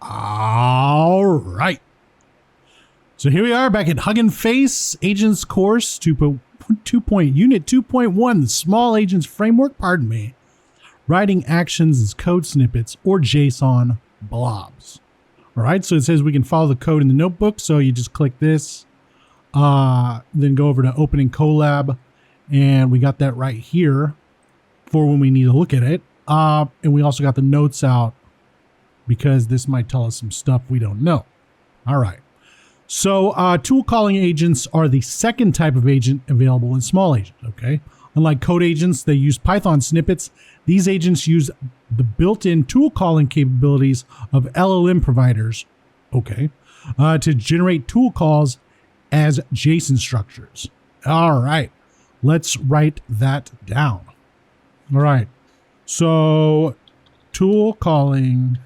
All right. So here we are back at Hugging Face Agents Course 2.1, Unit 2.1, the Small Agents Framework, pardon me. Writing actions as code snippets or JSON blobs. All right, so it says we can follow the code in the notebook. So you just click this, then go over to Opening Colab, and we got that right here for when we need to look at it. And we also got the notes out because this might tell us some stuff we don't know. All right. So tool calling agents are the second type of agent available in Small Agent, okay? Unlike code agents, they use Python snippets. These agents use the built-in tool calling capabilities of LLM providers, okay, to generate tool calls as JSON structures. All right, let's write that down. All right, so tool calling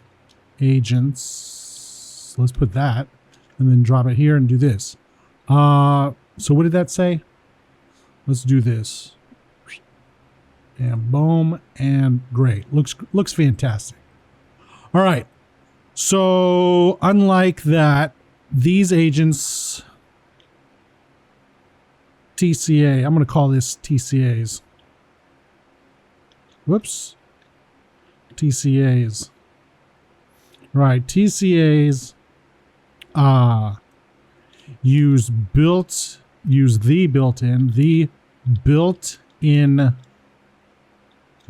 agents, let's put that. And then drop it here and do this. So what did that say? Let's do this. And boom, and great. Looks fantastic. All right. So unlike that, these agents, TCA, I'm going to call this TCAs. Whoops. TCAs. Right, TCAs use the built-in,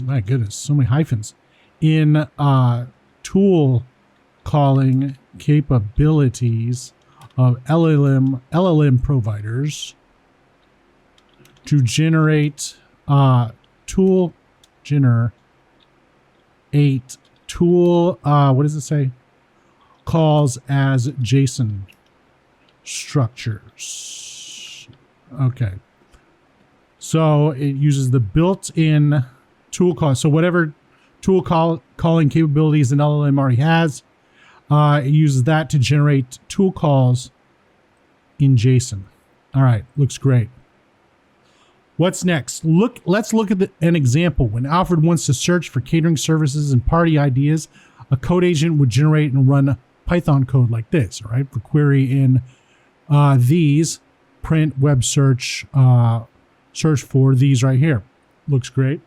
my goodness, so many hyphens, in tool calling capabilities of LLM providers to generate what does it say? Calls as JSON structures. Okay. So it uses the built-in tool call. So whatever tool calling capabilities an LLM already has, it uses that to generate tool calls in JSON. All right, looks great. What's next? Let's look at an example. When Alfred wants to search for catering services and party ideas, a code agent would generate and run Python code like this, right? For query in these, print web search, search for these right here. Looks great.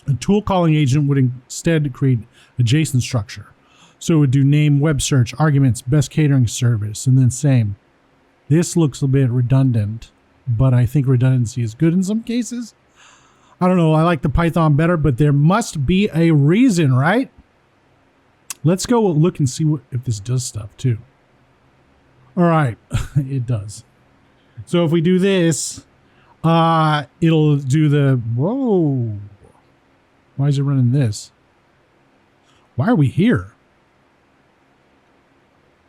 A tool calling agent would instead create a JSON structure. So it would do name web search, arguments, best catering service, and then same. This looks a bit redundant, but I think redundancy is good in some cases. I don't know. I like the Python better, but there must be a reason, right? Let's go look and see if this does stuff too. All right, it does. So if we do this, it'll do the, whoa. Why is it running this? Why are we here?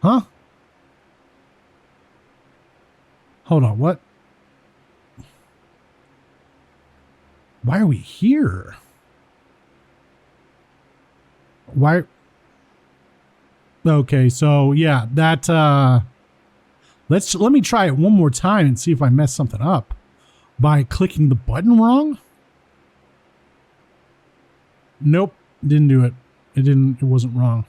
Huh? Hold on, what? Why are we here? Why? Okay, so yeah, that let me try it one more time and see if I mess something up by clicking the button wrong. Nope, didn't do it. It wasn't wrong.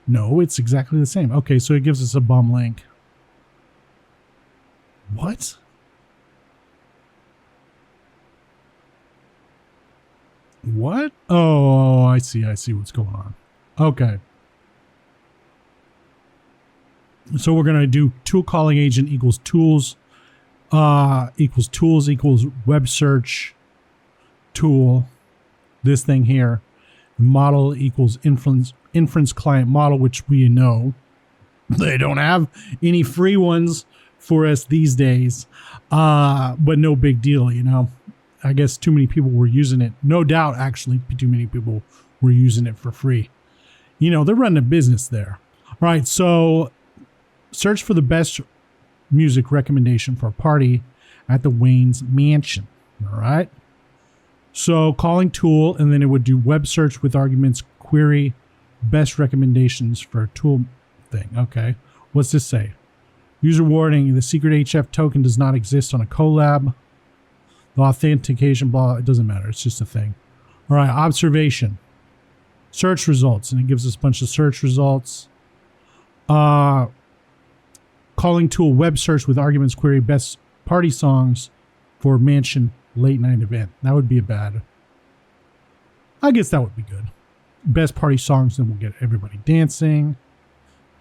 No, it's exactly the same. Okay, so it gives us a bum link. What? What? Oh, I see what's going on. Okay. So we're going to do tool calling agent equals tools, equals web search tool, this thing here. Model equals inference client model, which we know they don't have any free ones for us these days, but no big deal, you know. I guess too many people were using it. No doubt, actually, too many people were using it for free. You know, they're running a business there. All right, so search for the best music recommendation for a party at the Wayne's Mansion. All right. So calling tool, and then it would do web search with arguments, query, best recommendations for a tool thing. Okay. What's this say? User warning, the secret HF token does not exist on a collab. The authentication, blah, it doesn't matter. It's just a thing. All right, observation. search results, and it gives us a bunch of search results. Calling to a web search with arguments query best party songs for mansion late night event. That would be a bad. I guess that would be good. Best party songs, then we'll get everybody dancing.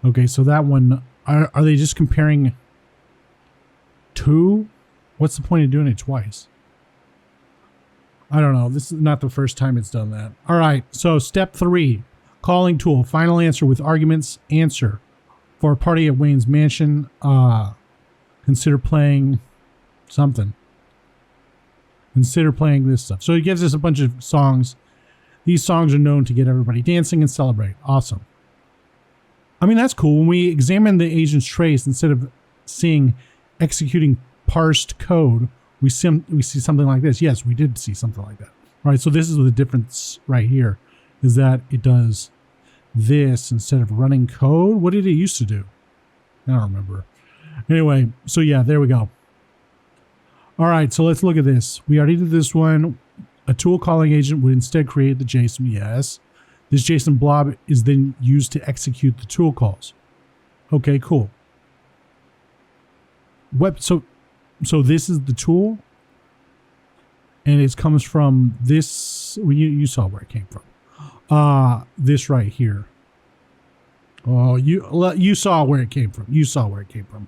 Okay, so that one, are they just comparing two? What's the point of doing it twice? I don't know. This is not the first time it's done that. All right, so step 3, calling tool, final answer with arguments, answer. For a party at Wayne's mansion, consider playing something. Consider playing this stuff. So it gives us a bunch of songs. These songs are known to get everybody dancing and celebrate. Awesome. I mean, that's cool. When we examine the agent's trace, instead of seeing executing parsed code, we see something like this. Yes, we did see something like that. All right, so this is the difference right here, is that it does this instead of running code. What did it used to do? I don't remember. Anyway, so yeah, there we go. All right, so let's look at this. We already did this one. A tool calling agent would instead create the JSON. Yes. This JSON blob is then used to execute the tool calls. Okay, cool. So this is the tool, and it comes from this. Well, you saw where it came from. This right here. Oh, you saw where it came from. You saw where it came from.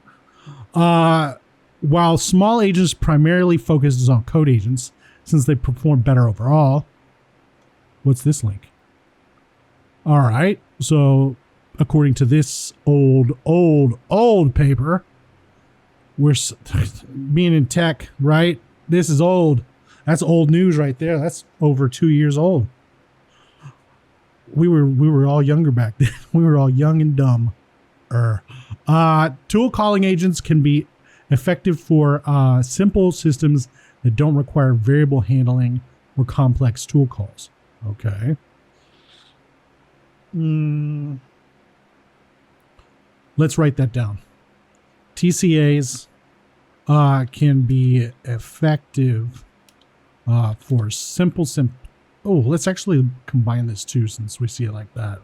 While small agents primarily focuses on code agents, since they perform better overall. What's this link? All right. So according to this old paper, we're being in tech, right? This is old. That's old news right there. That's over 2 years old. We were all younger back then. We were all young and dumb. Tool calling agents can be effective for simple systems that don't require variable handling or complex tool calls. Okay. Let's write that down. TCAs can be effective for simple. Oh, let's actually combine this too, since we see it like that.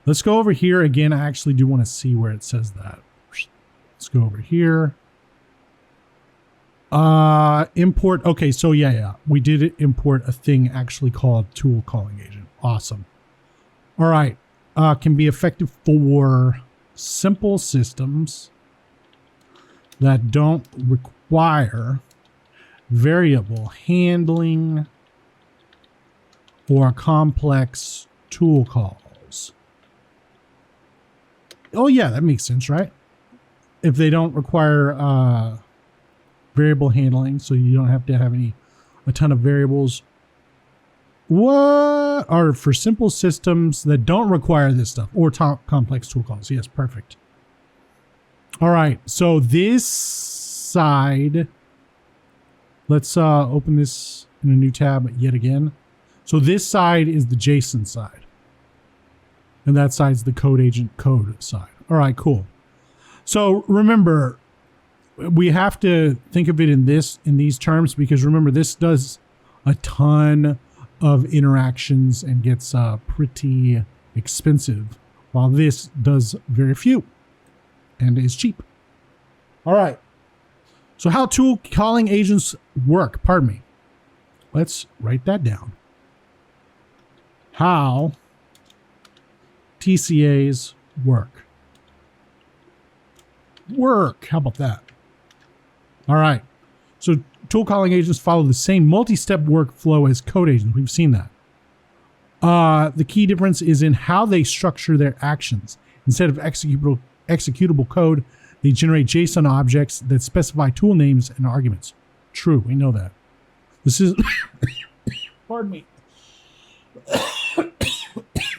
Let's go over here again. I actually do want to see where it says that. Let's go over here. Import. Okay, so yeah. We did import a thing actually called tool calling agent. Awesome. All right. Can be effective for simple systems that don't require variable handling or complex tool calls. Oh yeah, that makes sense, right? If they don't require variable handling, so you don't have to have a ton of variables. What are for simple systems that don't require this stuff or complex tool calls? Yes, perfect. All right, so this side, let's open this in a new tab yet again. So this side is the JSON side, and that side's the code agent code side. All right, cool. So remember, we have to think of it in these terms, because remember, this does a ton of interactions and gets pretty expensive, while this does very few and is cheap. All right. So how tool calling agents work? Pardon me. Let's write that down. How TCAs work. How about that? All right. So tool calling agents follow the same multi-step workflow as code agents. We've seen that. The key difference is in how they structure their actions. Instead of executable code, they generate JSON objects that specify tool names and arguments. True, we know that. This is, pardon me.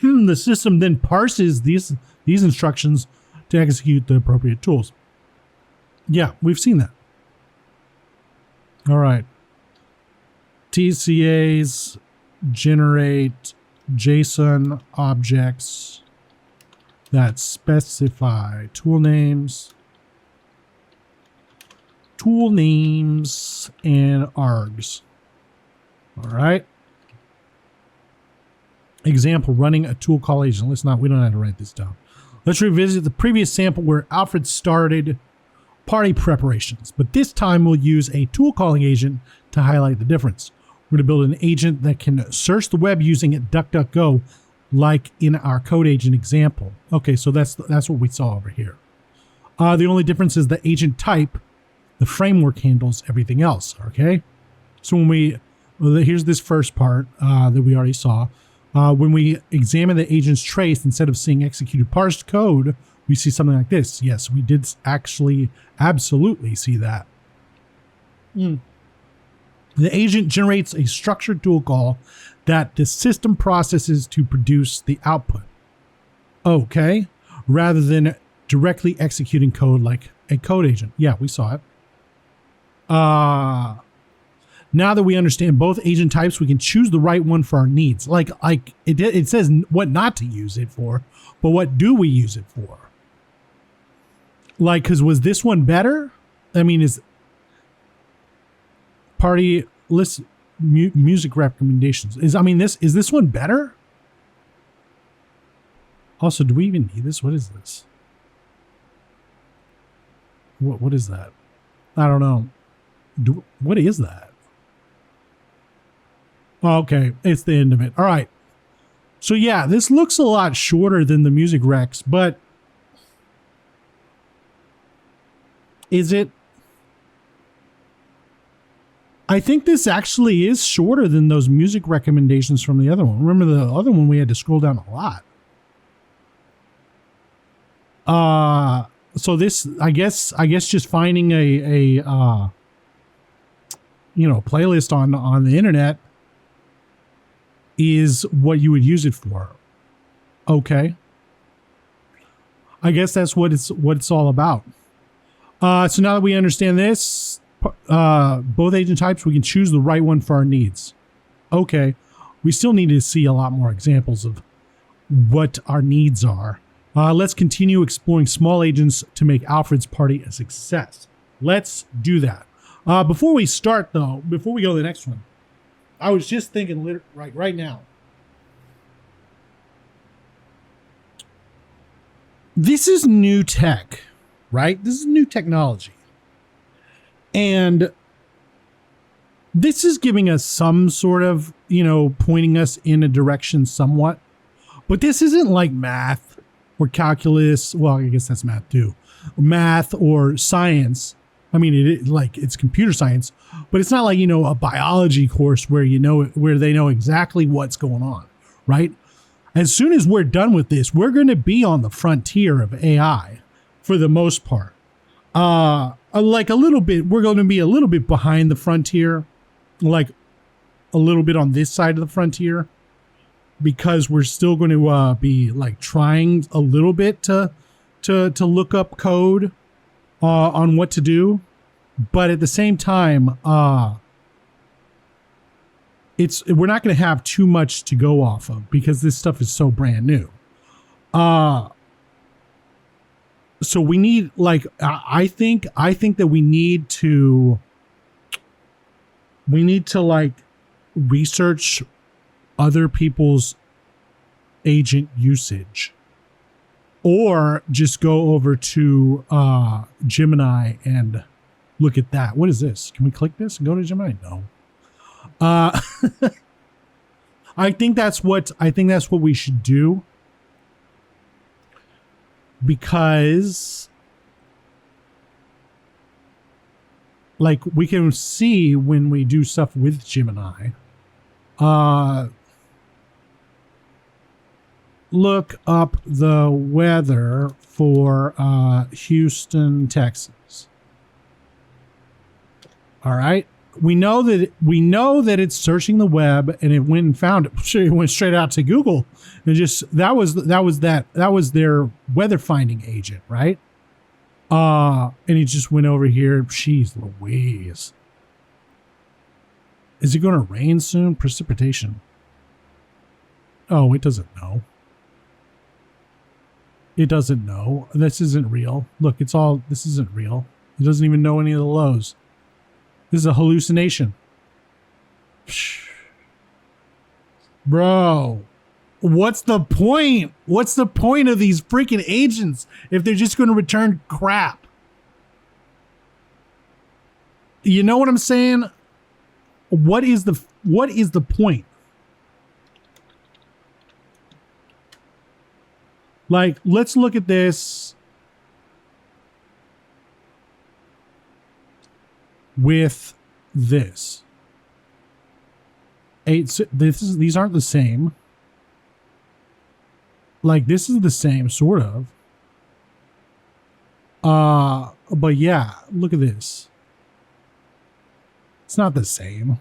The system then parses these instructions to execute the appropriate tools. Yeah, we've seen that. All right. TCAs generate JSON objects that specify tool names and args. All right. Example, running a tool call agent. We don't have to write this down. Let's revisit the previous sample where Alfred started party preparations, but this time we'll use a tool calling agent to highlight the difference. We're going to build an agent that can search the web using DuckDuckGo, like in our code agent example. Okay, so that's what we saw over here. The only difference is the agent type. The framework handles everything else. Okay, so here's this first part that we already saw. When we examine the agent's trace, instead of seeing executed parsed code, we see something like this. Yes, we did actually absolutely see that. The agent generates a structured tool call that the system processes to produce the output. Okay, rather than directly executing code like a code agent. Yeah, we saw it. Now that we understand both agent types, we can choose the right one for our needs. Like it says what not to use it for, but what do we use it for? Like, because was this one better? I mean, is party list music recommendations? Is this one better? Also, do we even need this? What is this? What is that? I don't know. What is that? Oh, okay, it's the end of it. All right. So yeah, this looks a lot shorter than the music recs, but is it? I think this actually is shorter than those music recommendations from the other one. Remember the other one we had to scroll down a lot. So this, I guess just finding a playlist on the internet is what you would use it for. Okay. I guess that's what it's all about. So now that we understand this, both agent types, we can choose the right one for our needs. Okay. We still need to see a lot more examples of what our needs are. Let's continue exploring small agents to make Alfred's party a success. Let's do that. Before we start, though, before we go to the next one, I was just thinking right now. This is new tech, right? This is new technology. And this is giving us some sort of, pointing us in a direction somewhat. But this isn't like math or calculus. Well, I guess that's math too. Math or science. I mean, it's computer science, but it's not like, a biology course where they know exactly what's going on, right? As soon as we're done with this, we're going to be on the frontier of AI for the most part. Like a little bit, we're going to be a little bit behind the frontier, like a little bit on this side of the frontier, because we're still going to be like trying a little bit to look up code on what to do, but at the same time, we're not going to have too much to go off of because this stuff is so brand new. So we need, like, I think that we need to like research other people's agent usage. Or just go over to Gemini and look at that. What is this? Can we click this and go to Gemini? No. I think that's what we should do, because like we can see when we do stuff with Gemini. Look up the weather for Houston, Texas. All right. We know that it's searching the web, and it went and found it. Sure, it went straight out to Google. And just that was their weather finding agent, right? And he just went over here. Jeez Louise. Is it going to rain soon? Precipitation. Oh, it doesn't know. It doesn't know. This isn't real. Look, this isn't real. It doesn't even know any of the lows. This is a hallucination. Bro, What's the point? What's the point of these freaking agents if they're just going to return crap? You know what I'm saying? What is the point? Like, let's look at this with this. These aren't the same. Like, this is the same, sort of. But yeah, look at this. It's not the same.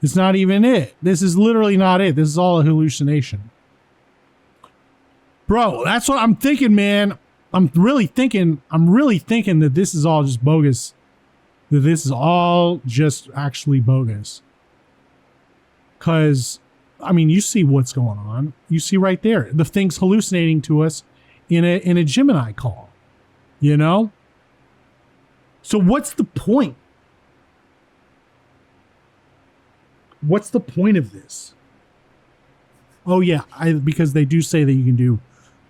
It's not even it. This is literally not it. This is all a hallucination. Bro, that's what I'm thinking, man. I'm really thinking that this is all just bogus. That this is all just actually bogus. Because, I mean, you see what's going on. You see right there. The thing's hallucinating to us in a Gemini call. You know? So what's the point? What's the point of this? Oh yeah, because they do say that you can do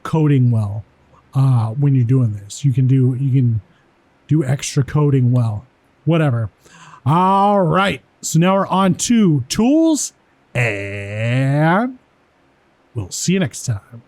coding well when you're doing this. You can do extra coding well. Whatever. All right. So now we're on to tools, and we'll see you next time.